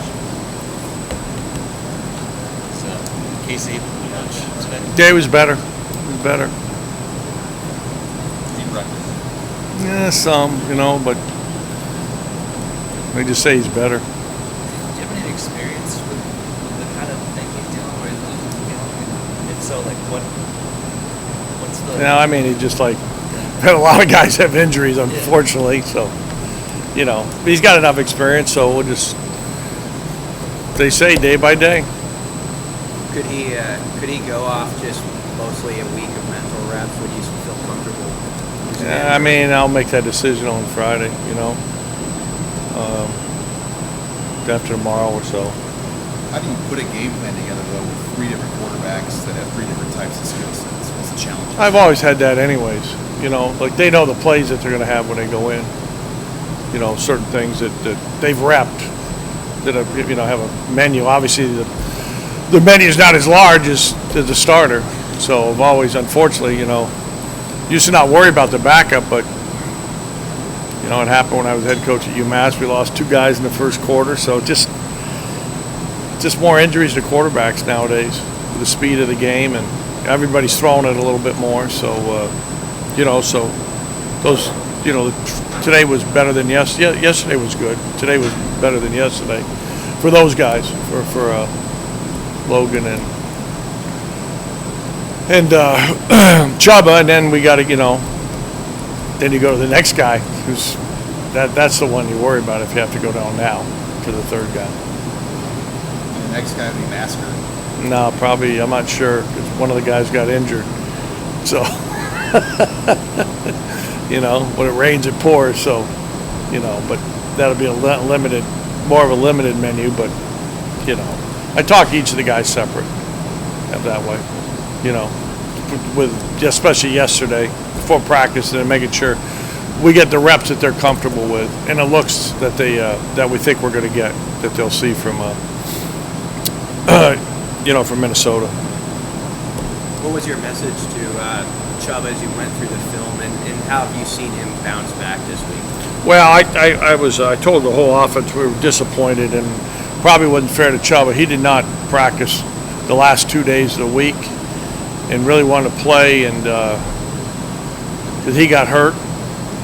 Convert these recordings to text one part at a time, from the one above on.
concussions. So, Casey able to do much today? Yeah, he was better. He was better. Deep practice. Yeah, some, but they just say he's better. Do you have any experience with the kind of thing he's dealing with? And if so, like what's the? Yeah, I mean, he just had a lot of guys have injuries, unfortunately. So, he's got enough experience. So we'll just, they say, day by day. Could he go off just mostly a week of mental reps? Would you feel comfortable? Yeah, I mean, I'll make that decision on Friday. After tomorrow or so. How do you put a game plan together, though, with 3 different quarterbacks that have 3 different types of skill sets? What's the challenge? I've always had that anyways. They know the plays that they're going to have when they go in. Certain things that they've repped that have a menu. Obviously, the menu is not as large as the starter. So I've always, unfortunately, used to not worry about the backup, but it happened when I was head coach at UMass. We lost 2 guys in the first quarter, so just more injuries to quarterbacks nowadays with the speed of the game, and everybody's throwing it a little bit more. So, so those, today was better than yesterday. Yesterday was good. Today was better than yesterday for those guys, for Logan and Chubba, and then we got to, then you go to the next guy who's that's the one you worry about if you have to go down now to the third guy. And the next guy would be Masker? No, probably, I'm not sure, because one of the guys got injured. So, when it rains, it pours. So, but that'll be more of a limited menu. But, I talk to each of the guys separate, that way, with especially yesterday before practice, and making sure we get the reps that they're comfortable with and the looks that that we think we're going to get, that they'll see from from Minnesota. What was your message to Chubba as you went through the film, and how have you seen him bounce back this week? Well, I told the whole offense we were disappointed, and probably wasn't fair to Chubba. He did not practice the last 2 days of the week and really wanted to play, and because he got hurt,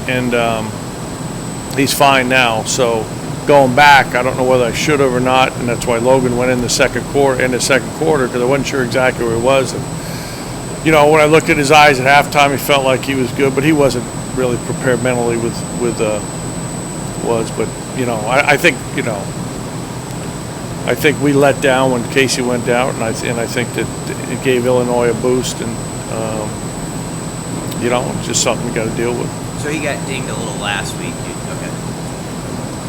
and he's fine now. So going back, I don't know whether I should have or not, and that's why Logan went in the second quarter because I wasn't sure exactly where he was. And, when I looked at his eyes at halftime, he felt like he was good, but he wasn't really prepared mentally with But I think we let down when Casey went out, and I think that it gave Illinois a boost, and it's just something we got to deal with. So he got dinged a little last week. Okay.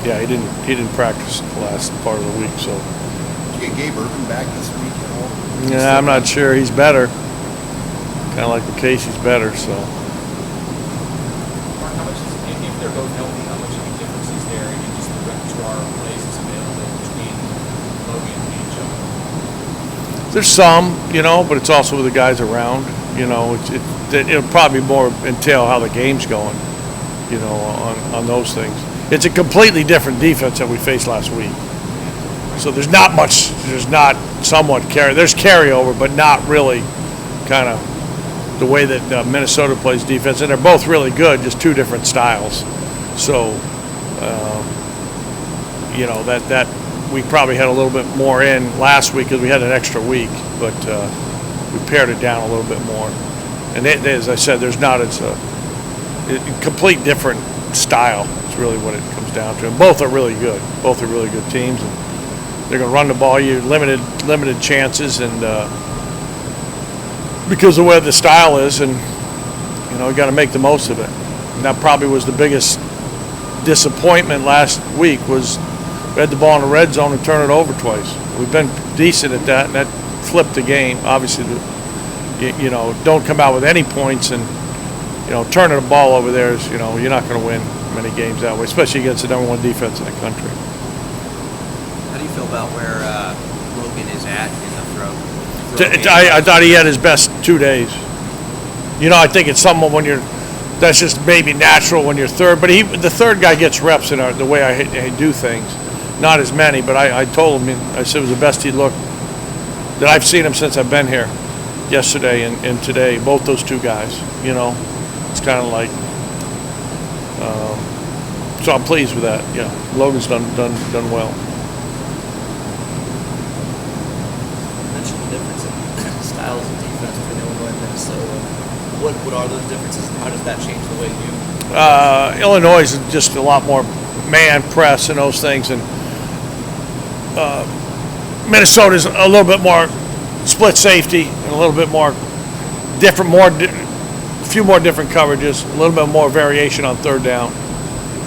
Yeah, he didn't practice the last part of the week. So. Did you get Gabe Urban back this week at all? Yeah, I'm not sure. He's better. Kind of like with Casey's better. So. Mark, how much if they're both healthy, how much of a difference is there in just the repertoire of plays that's available between Logan and Chubba? There's some, but it's also with the guys around. It'll probably more entail how the game's going, on those things. It's a completely different defense than we faced last week. So there's not somewhat there's carryover, but not really kind of the way that Minnesota plays defense. And they're both really good, just 2 different styles. So, that we probably had a little bit more in last week because we had an extra week, but we pared it down a little bit more. And as I said, there's not a complete different style. It's really what it comes down to. And both are really good. Both are really good teams, and they're going to run the ball. You limited chances, and because of where the style is, and you got to make the most of it. And that probably was the biggest disappointment last week was we had the ball in the red zone and turn it over twice. We've been decent at that, and that flipped the game. Obviously, don't come out with any points, and turning the ball over there is you're not going to win many games that way, especially against the number 1 defense in the country. How do you feel about where Logan is at in the throw? I thought he had his best 2 days. I think it's somewhat that's just maybe natural when you're third, but the third guy gets reps in the way I do things. not as many, but I told him, I said it was the best he looked that I've seen him since I've been here. Yesterday and today, both those two guys. You know, it's kind of like. So I'm pleased with that. Yeah, Logan's done well. You mentioned the difference in styles of defense between Illinois and Minnesota. What are those differences, and how does that change the way you? Illinois is just a lot more man press and those things, and Minnesota's a little bit more split safety and a little bit more different, a few more different coverages, a little bit more variation on third down.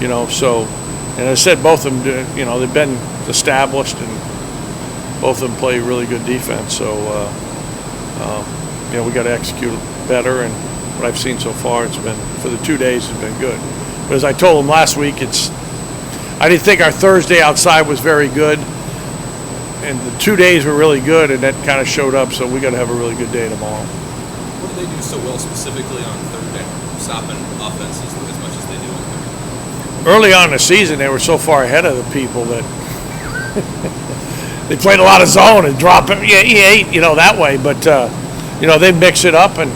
You know, so, and as I said, both of them, you know, they've been established, and both of them play really good defense. So, you know, we got to execute better, and what I've seen so far, it's been, for the 2 days, it's been good. But as I told them last week, I didn't think our Thursday outside was very good, and the 2 days were really good, and that kind of showed up. So we got to have a really good day tomorrow. What do they do so well specifically on third down, stopping offenses as much as they do on third? Early on in the season, they were so far ahead of the people that they played a lot of zone and drop it, you know, that way. But you know, they mix it up, and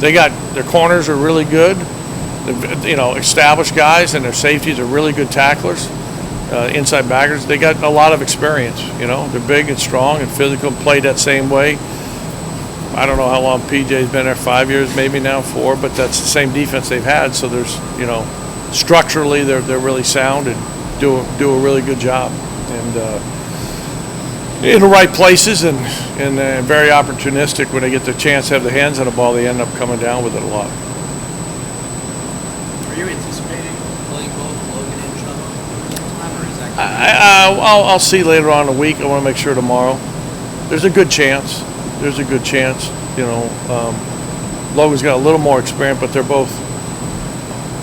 they got their corners are really good. You know, established guys, and their safeties are really good tacklers, inside backers. They got a lot of experience. You know, they're big and strong and physical, and played that same way. I don't know how long PJ's been there, 5 years, maybe now 4, but that's the same defense they've had. So there's, you know, structurally they're really sound and do a really good job, and in the right places, and very opportunistic. When they get the chance to have the hands on the ball, they end up coming down with it a lot. Are you anticipating playing both Logan and Chubba, or is that? I'll see later on in the week. I want to make sure tomorrow. There's a good chance. You know, Logan's got a little more experience, but they're both.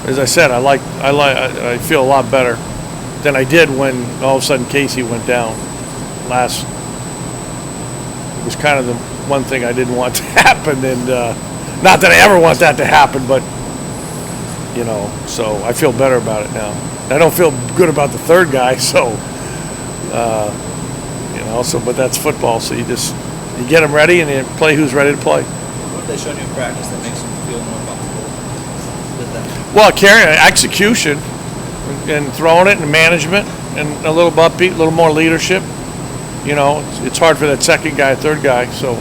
As I said, I feel a lot better than I did when all of a sudden Casey went down last. It was kind of the one thing I didn't want to happen, and not that I ever want that to happen, but you know, so I feel better about it now. I don't feel good about the third guy, so you know. So, but that's football, so you get them ready and you play who's ready to play. What have they shown you in practice that makes you feel more comfortable with that? Well, carrying execution and throwing it and management and a little upbeat, a little more leadership. You know, it's hard for that second guy, third guy. So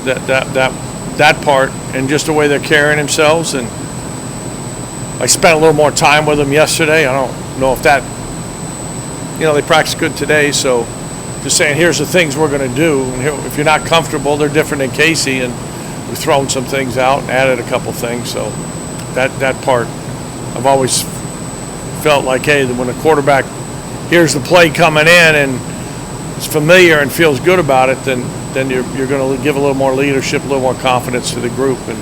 that part, and just the way they're carrying themselves. And I spent a little more time with them yesterday. I don't know if that, you know, they practiced good today. So just saying, here's the things we're going to do. And here, if you're not comfortable, they're different than Casey, and we've thrown some things out and added a couple things. So that part, I've always felt like, hey, when a quarterback hears the play coming in and is familiar and feels good about it, then you're going to give a little more leadership, a little more confidence to the group. And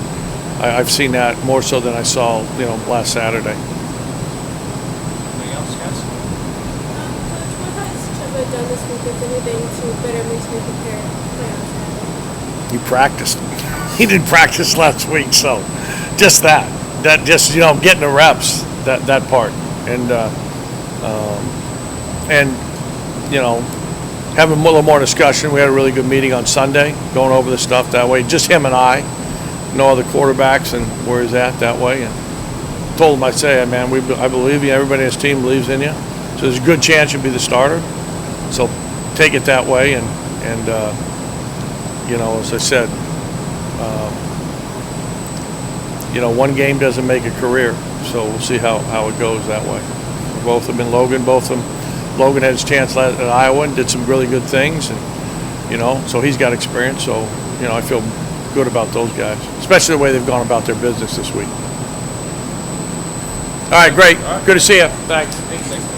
I've seen that more so than I saw, you know, last Saturday. Anything else, guys? What has Chubba done this week, if anything, to better mentally prepare playoffs? He practiced. He didn't practice last week, so just that just, you know, getting the reps, that part, and you know, having a little more discussion. We had a really good meeting on Sunday, going over the stuff that way, just him and I, no other quarterbacks, and where he's at that way. And told him, I say, man, I believe you. Everybody in his team believes in you, so there's a good chance you'll be the starter. So take it that way, and you know, as I said, you know, one game doesn't make a career, so we'll see how it goes that way. Both of them in Logan, Logan had his chance at Iowa and did some really good things, and you know, so he's got experience. So you know, I feel good about those guys, especially the way they've gone about their business this week. All right, great. Good to see you. Thanks. Thanks.